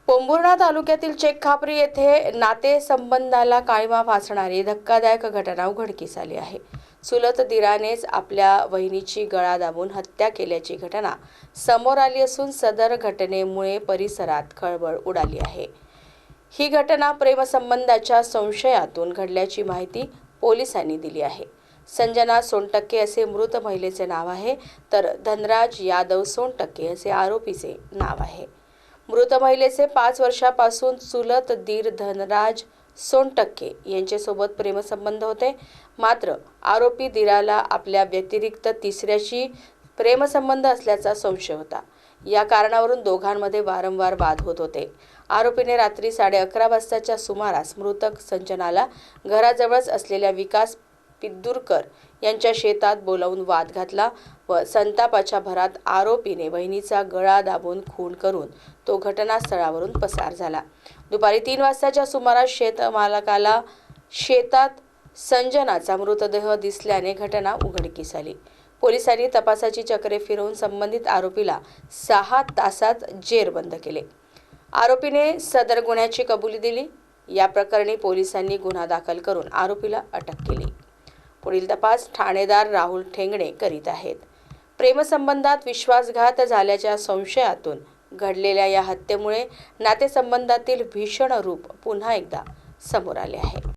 पोंभुर्णा तालुक्यातील चेकखापरी येथे नातेसंबंधाला काळिमा फासणारी धक्कादायक घटना उघडकीस आली आहे। चुलत दीरानेच आपल्या वहिनीची गळा दाबून हत्या केल्याची घटना समोर आली असून सदर घटनेमुळे परिसरात खळबळ उडाली आहे। ही घटना प्रेमसंबंधाच्या संशयातून घडल्याची माहिती पोलिसांनी दिली आहे। संजना सोनटक्के असे मृत महिलेचे नाव आहे, तर धनराज यादव सोनटक्के असे आरोपीचे नाव आहे। मृत महिलेचे 5 वर्षापासून चुलत दीर धनराज सोनटक्के यांच्यासोबत प्रेमसंबंध होते। मात्र आरोपी दीराला आपल्या व्यतिरिक्त तिसऱ्याशी प्रेमसंबंध असल्याचा संशय होता। या कारणावरून दोघांमध्ये वारंवार वाद होत होते। आरोपीने रात्री 11:30 वाजताच्या सुमारास मृतक संजनाला घराजवळच असलेल्या विकास पिद्दुरकर यांच्या शेतात बोलावून वाद घातला व संतापाच्या भरात आरोपीने बहिणीचा गळा दाबून खून करून तो घटनास्थळावरून पसार झाला। दुपारी 3 वाजताच्या सुमारास शेतमालकाला शेतात संजनाचा मृतदेह दिसल्याने घटना उघडकीस आली। पोलिसांनी तपासाची चक्रे फिरवून संबंधित आरोपीला 6 तासात जेरबंद केले। आरोपीने सदर गुन्ह्याची कबुली दिली। या प्रकरणी पोलिसांनी गुन्हा दाखल करून आरोपीला अटक केली। पुढील तपास ठाणेदार राहुल ठेंगणे करीत आहेत। प्रेमसंबंधात विश्वासघात झाल्याच्या संशयातून घडलेल्या या हत्येमुळे नातेसंबंधातील भीषण रूप पुन्हा एकदा समोर आले आहे।